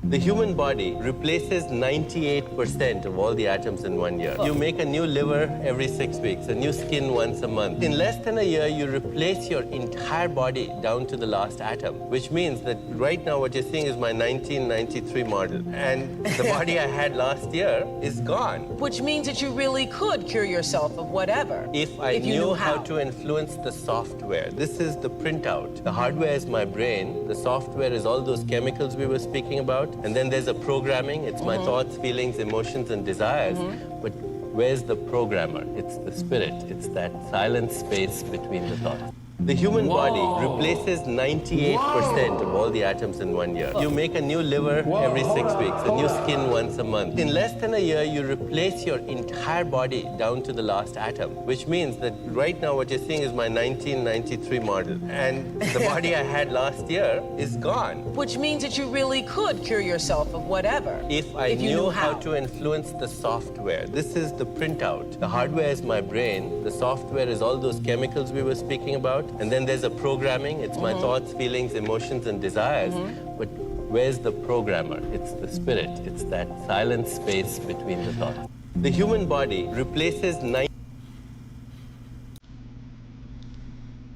The human body replaces 98% of all the atoms in 1 year. You make a new liver every 6 weeks, a new skin once a month. In less than a year, you replace your entire body down to the last atom, which means that right now what you're seeing is my 1993 model. And the body I had last year is gone. Which means that you really could cure yourself of whatever. If I knew how to influence the software. This is the printout. The hardware is my brain. The software is all those chemicals we were speaking about. And then there's a programming. It's my thoughts, feelings, emotions, and desires. But where's the programmer? It's the spirit. It's that silent space between the thoughts. The human body replaces 98% of all the atoms in 1 year. You make a new liver every 6 weeks, a new skin once a month. In less than a year, you replace your entire body down to the last atom, which means that right now what you're seeing is my 1993 model. And the body I had last year is gone. Which means that you really could cure yourself of whatever. If I knew how to influence the software. This is the printout. The hardware is my brain. The software is all those chemicals we were speaking about. And then there's a programming. It's my thoughts, feelings, emotions, and desires. But where's the programmer? It's the spirit. It's that silent space between the thoughts. The human body replaces 90.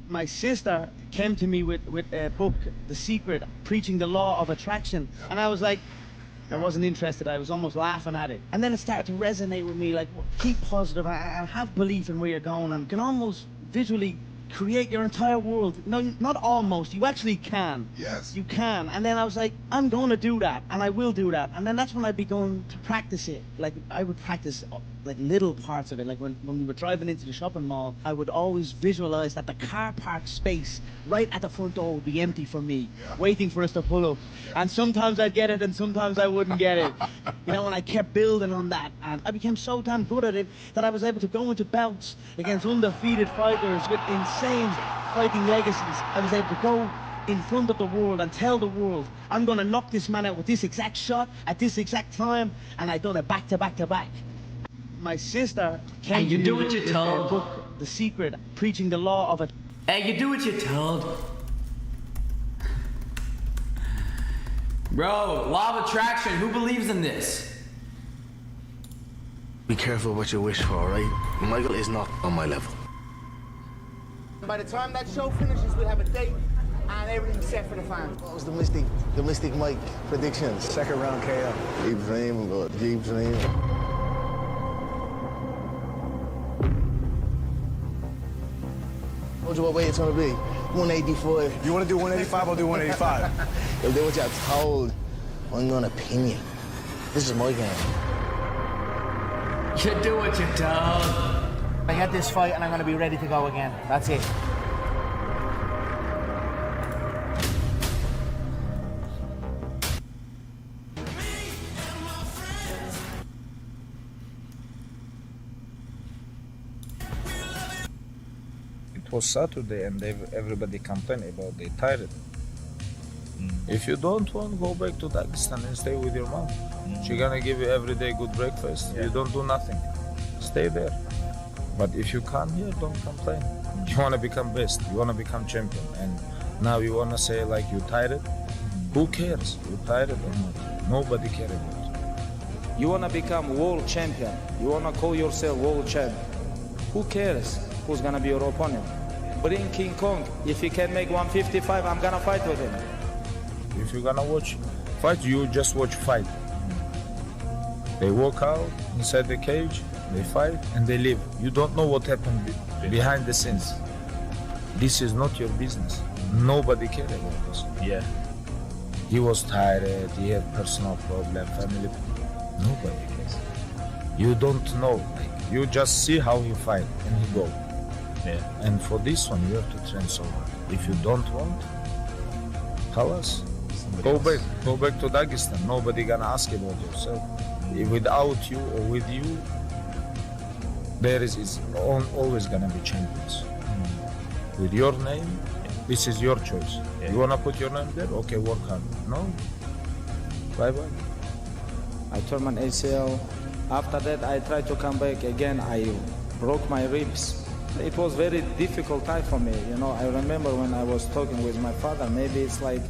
My sister came to me with a book, The Secret, preaching the law of attraction. And I was like, I wasn't interested. I was almost laughing at it. And then it started to resonate with me, like, keep positive and have belief in where you're going, and can almost visually create your entire world. No, not almost. You actually can. Yes. You can. And then I was like, I'm going to do that, and I will do that. And then that's when I began to practice it. Like, I would practice like little parts of it. Like when we were driving into the shopping mall, I would always visualize that the car park space right at the front door would be empty for me, waiting for us to pull up. And sometimes I'd get it, and sometimes I wouldn't get it. You know, and I kept building on that. And I became so damn good at it that I was able to go into bouts against undefeated fighters with insane fighting legacies. I was able to go in front of the world and tell the world, I'm going to knock this man out with this exact shot at this exact time. And I done it back to back to back. My sister came and you to do me what you're with told. a book, The Secret, preaching the law of it. Hey, you do what you're told. Bro, law of attraction, who believes in this? Be careful what you wish for, right? Michael is not on my level. By the time that show finishes, we'll have a date and everything's set for the fans. What was the Mystic Mike predictions? Second round KO. Keep dreaming, bud. Keep dreaming. Told you what weight it's gonna be. 185. You want to do 185? I'll do 185. If they what you're told, I'm gonna pin you. This is my game. You do what you're told. I get this fight and I'm going to be ready to go again. That's it. It was Saturday and everybody complained about they tired. If you don't want, go back to Dagestan and stay with your mom. She's gonna give you every day good breakfast. You don't do nothing. Stay there. But if you come here, don't complain. You wanna become best. You wanna become champion. And now you wanna say like you tired? Who cares? You tired or not? Nobody cares about you. You wanna become world champion. You wanna call yourself world champ. Who cares who's gonna be your opponent? Bring King Kong. If he can make 155, I'm gonna fight with him. If you're gonna watch fight, you just watch fight. They walk out inside the cage, they fight, and they leave. You don't know what happened behind the scenes. This is not your business. Nobody cares about this. Yeah. He was tired, he had personal problem, family. Nobody cares. You don't know. Like, you just see how he fight and he go. Yeah. And for this one, you have to train so hard. If you don't want, tell us. Go back to Dagestan. Nobody gonna ask about yourself. Without you or with you, there is always gonna be champions. With your name, this is your choice. You wanna put your name there? Okay, work hard. No? Bye-bye. I tore my ACL. After that, I tried to come back again. I broke my ribs. It was very difficult time for me. You know, I remember when I was talking with my father, maybe it's like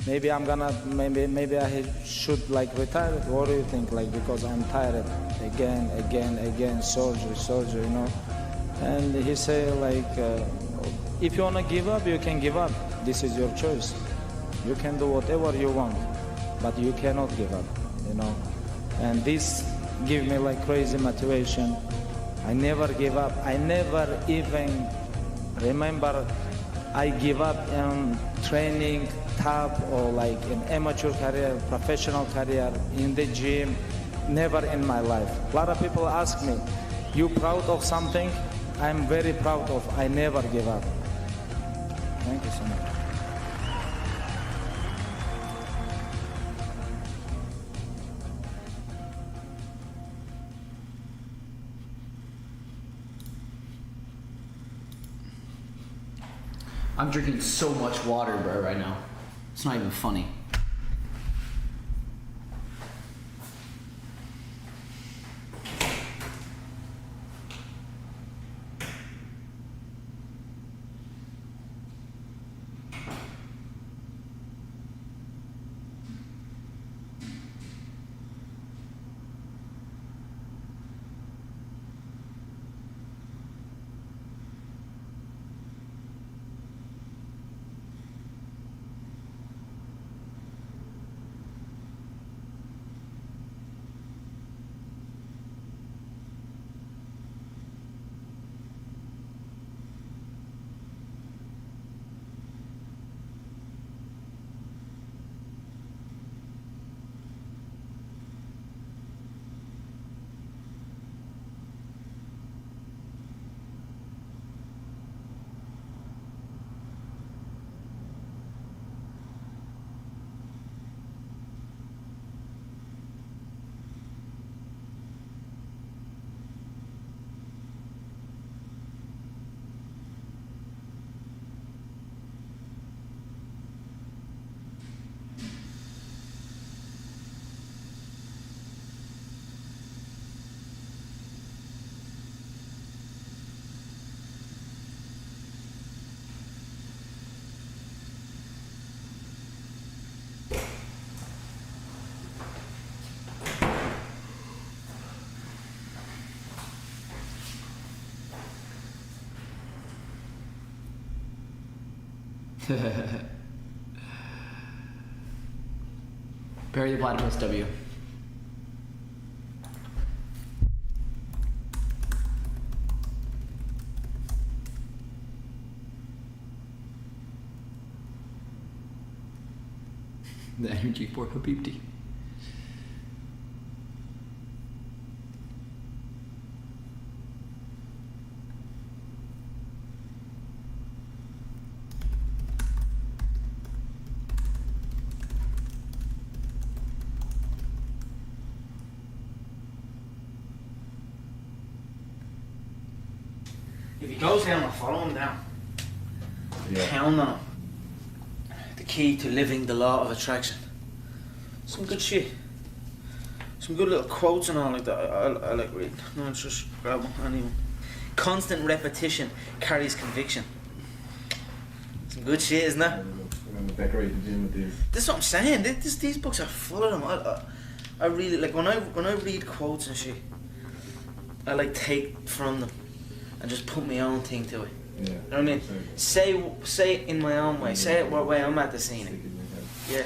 maybe I should like retire. What do you think? Like, because I'm tired again, surgery, you know. And he say like, if you wanna give up, you can give up. This is your choice. You can do whatever you want, but you cannot give up, you know. And this give me like crazy motivation. I never give up. I never even remember I give up in training, top, or like in amateur career, professional career, in the gym. Never in my life. A lot of people ask me, you proud of something? I'm very proud of. I never give up. Thank you so much. I'm drinking so much water, bro, right now. It's not even funny. Bury the platypus W. The energy for Khabib. If he goes down, I'll follow him down. Count on him. The key to living the law of attraction. Some good shit. Some good little quotes and all like that. I like reading. No, it's just grab one, anyone. Constant repetition carries conviction. Some good shit, isn't it? I'm gonna decorate the gym with these. This is what I'm saying. These books are full of them. I really like when I read quotes and shit. I like take from them and just put my own thing to it. Yeah. You know what I mean? Say it in my own way. Say it what way I'm at the scene. Yeah.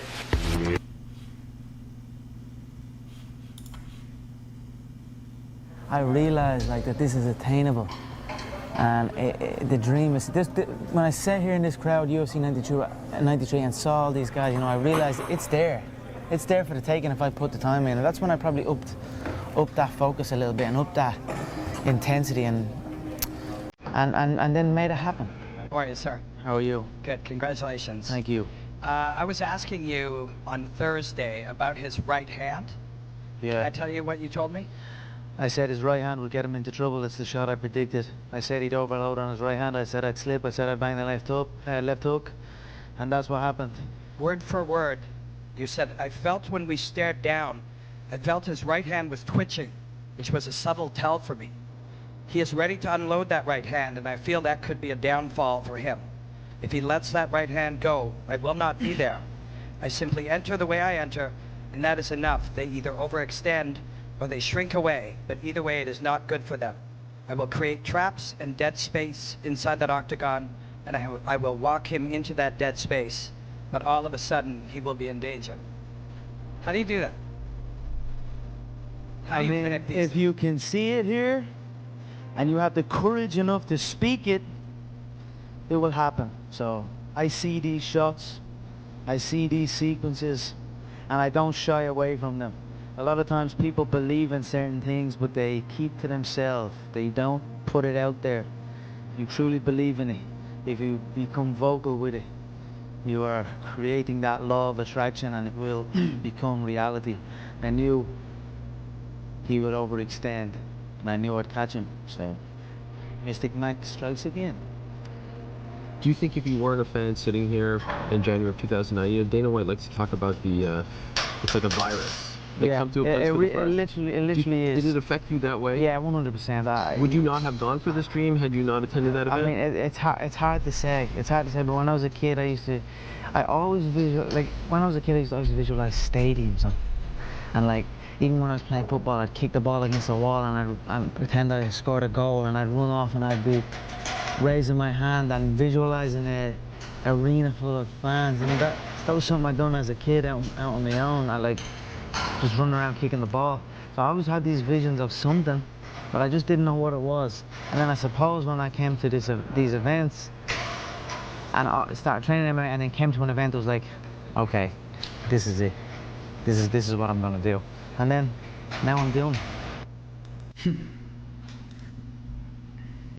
I realised like that this is attainable, and the dream is this. When I sat here in this crowd, UFC 93, and saw all these guys, you know, I realised it's there. It's there for the taking if I put the time in, and that's when I probably upped that focus a little bit and upped that intensity and then made it happen. How are you, sir? How are you? Good, congratulations. Thank you. I was asking you on Thursday about his right hand. Yeah. Can I tell you what you told me? I said his right hand would get him into trouble. It's the shot I predicted. I said he'd overload on his right hand. I said I'd slip. I said I'd bang the left hook, and that's what happened. Word for word, you said, I felt when we stared down, I felt his right hand was twitching, which was a subtle tell for me. He is ready to unload that right hand, and I feel that could be a downfall for him. If he lets that right hand go, I will not be there. I simply enter the way I enter, and that is enough. They either overextend or they shrink away, but either way it is not good for them. I will create traps and dead space inside that octagon, and I will walk him into that dead space, but all of a sudden he will be in danger. How do you do that? I mean, if you can see it here, and you have the courage enough to speak it, it will happen. So I see these shots, I see these sequences, and I don't shy away from them. A lot of times people believe in certain things, but they keep to themselves. They don't put it out there. If you truly believe in it, if you become vocal with it, you are creating that law of attraction, and it will become reality. I knew he would overextend, and I knew I'd catch him. So Mystic Mac strikes again. Do you think if you weren't a fan sitting here in January of 2009, you know, Dana White likes to talk about the, it's like a virus. They come to a place for the first. It literally is. Did it affect you that way? Yeah, 100%. Would you not have gone for this dream had you not attended that event? I mean, it's hard to say. It's hard to say. But when I was a kid, I always visualize stadiums, and like even when I was playing football, I'd kick the ball against the wall and I'd pretend I scored a goal, and I'd run off and I'd be raising my hand and visualizing a arena full of fans. And that was something I'd done as a kid out on my own. I like just running around kicking the ball. So I always had these visions of something, but I just didn't know what it was. And then I suppose when I came to these events and I started training them, and then came to an event, it was like, okay, this is it. This is what I'm gonna do. And then now I'm doing it.